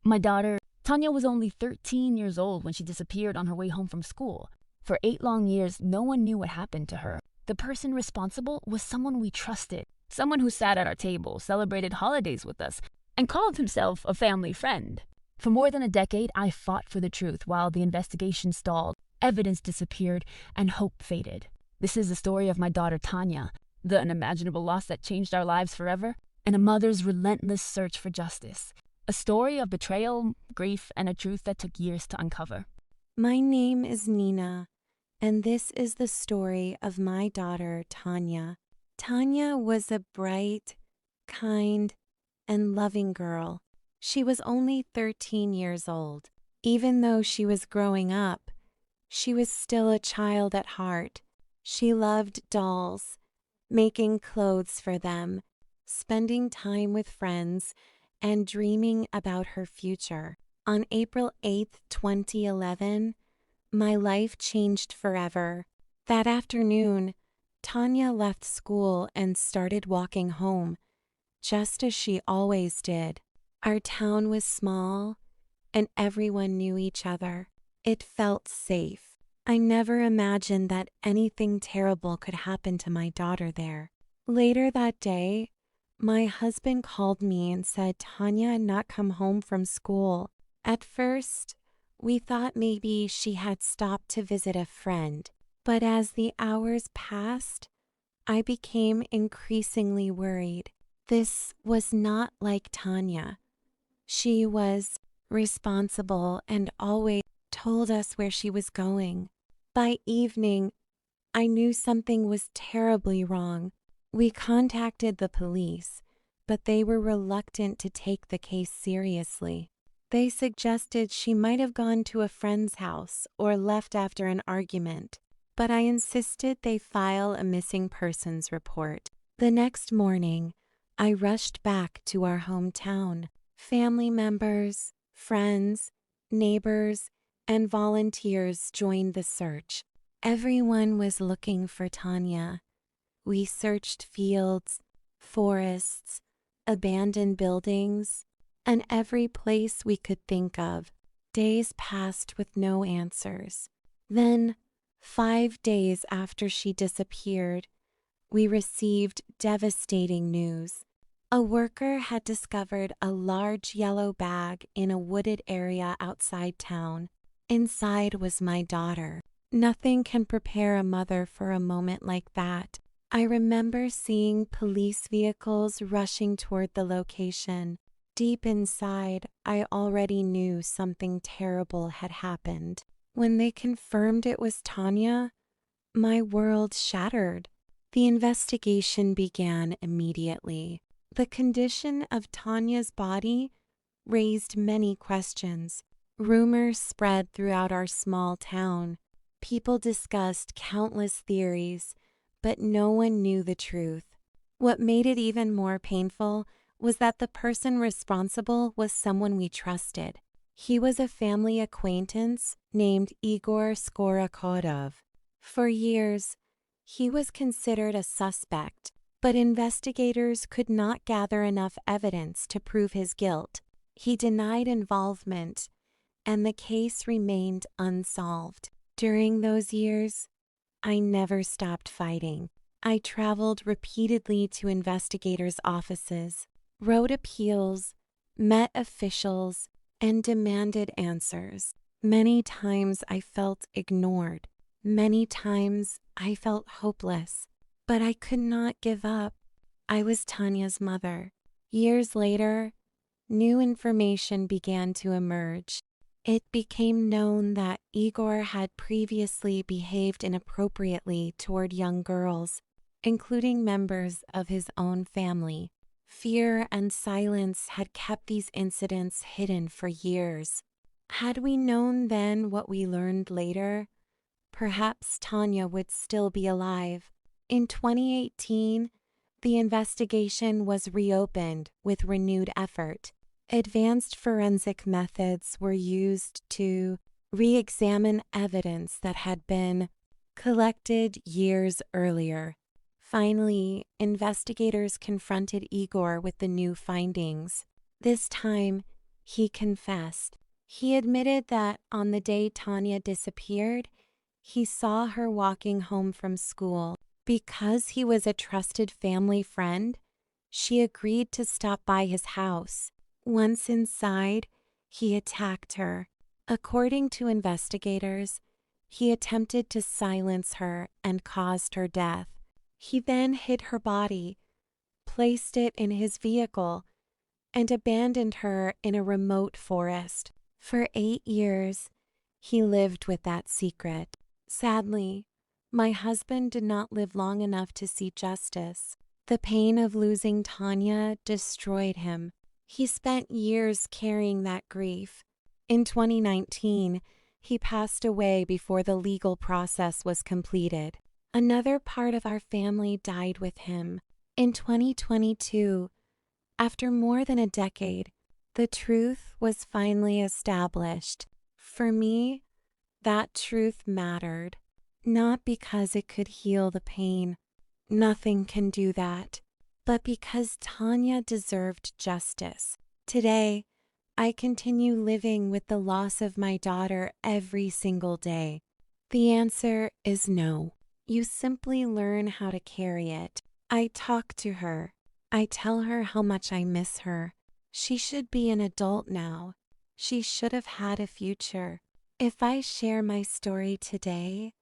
My daughter, Tanya, was only 13 years old when she disappeared on her way home from school. For 8 long years, no one knew what happened to her. The person responsible was someone we trusted, someone who sat at our table, celebrated holidays with us, and called himself a family friend. For more than a decade, I fought for the truth while the investigation stalled, evidence disappeared, and hope faded. This is the story of my daughter Tanya, the unimaginable loss that changed our lives forever, and a mother's relentless search for justice. A story of betrayal, grief, and a truth that took years to uncover. My name is Nina, and this is the story of my daughter Tanya. Tanya was a bright, kind, and loving girl. She was only 13 years old. Even though she was growing up, she was still a child at heart. She loved dolls, making clothes for them, spending time with friends, and dreaming about her future. On April 8th, 2011, my life changed forever. That afternoon, Tanya left school and started walking home, just as she always did. Our town was small, and everyone knew each other. It felt safe. I never imagined that anything terrible could happen to my daughter there. Later that day, my husband called me and said Tanya had not come home from school. At first, we thought maybe she had stopped to visit a friend, but as the hours passed, I became increasingly worried. This was not like Tanya. She was responsible and always told us where she was going. By evening, I knew something was terribly wrong. We contacted the police, but they were reluctant to take the case seriously. They suggested she might have gone to a friend's house or left after an argument, but I insisted they file a missing persons report. The next morning, I rushed back to our hometown. Family members, friends, neighbors, and volunteers joined the search. Everyone was looking for Tanya. We searched fields, forests, abandoned buildings, and every place we could think of. Days passed with no answers. Then, 5 days after she disappeared, we received devastating news. A worker had discovered a large yellow bag in a wooded area outside town. Inside was my daughter. Nothing can prepare a mother for a moment like that. I remember seeing police vehicles rushing toward the location. Deep inside, I already knew something terrible had happened. When they confirmed it was Tanya, my world shattered. The investigation began immediately. The condition of Tanya's body raised many questions. Rumors spread throughout our small town. People discussed countless theories, but no one knew the truth. What made it even more painful was that the person responsible was someone we trusted. He was a family acquaintance named Igor Skorokodov. For years, he was considered a suspect, but investigators could not gather enough evidence to prove his guilt. He denied involvement, and the case remained unsolved. During those years, I never stopped fighting. I traveled repeatedly to investigators' offices, wrote appeals, met officials, and demanded answers. Many times I felt ignored. Many times I felt hopeless. But I could not give up. I was Tanya's mother. Years later, new information began to emerge. It became known that Igor had previously behaved inappropriately toward young girls, including members of his own family. Fear and silence had kept these incidents hidden for years. Had we known then what we learned later, perhaps Tanya would still be alive. In 2018, the investigation was reopened with renewed effort. Advanced forensic methods were used to re-examine evidence that had been collected years earlier. Finally, investigators confronted Igor with the new findings. This time, He confessed. He admitted that on the day Tanya disappeared, he saw her walking home from school. Because he was a trusted family friend, she agreed to stop by his house. Once inside, he attacked her. According to investigators, he attempted to silence her and caused her death. He then hid her body, placed it in his vehicle, and abandoned her in a remote forest. For 8 years, he lived with that secret. Sadly, my husband did not live long enough to see justice. The pain of losing Tanya destroyed him. He spent years carrying that grief. In 2019, he passed away before the legal process was completed. Another part of our family died with him. In 2022, after more than a decade, the truth was finally established. For me, that truth mattered. Not because it could heal the pain. Nothing can do that. But because Tanya deserved justice. Today, I continue living with the loss of my daughter every single day. The answer is no. You simply learn how to carry it. I talk to her. I tell her how much I miss her. She should be an adult now. She should have had a future. If I share my story today,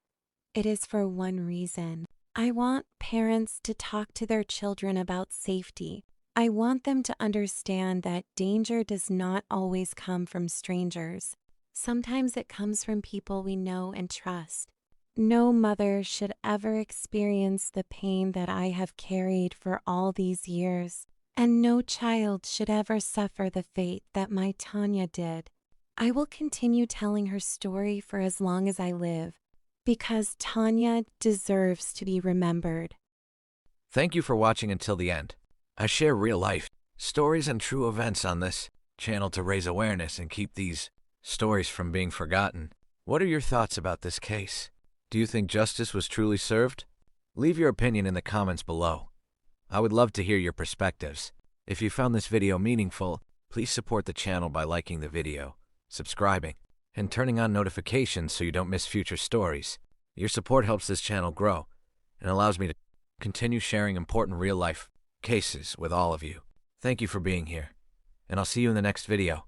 it is for one reason. I want parents to talk to their children about safety. I want them to understand that danger does not always come from strangers. Sometimes it comes from people we know and trust. No mother should ever experience the pain that I have carried for all these years, and no child should ever suffer the fate that my Tanya did. I will continue telling her story for as long as I live, because Tanya deserves to be remembered. Thank you for watching until the end. I share real-life stories and true events on this channel to raise awareness and keep these stories from being forgotten. What are your thoughts about this case? Do you think justice was truly served? Leave your opinion in the comments below. I would love to hear your perspectives. If you found this video meaningful, please support the channel by liking the video, subscribing, and turning on notifications so you don't miss future stories. Your support helps this channel grow and allows me to continue sharing important real-life cases with all of you. Thank you for being here, and I'll see you in the next video.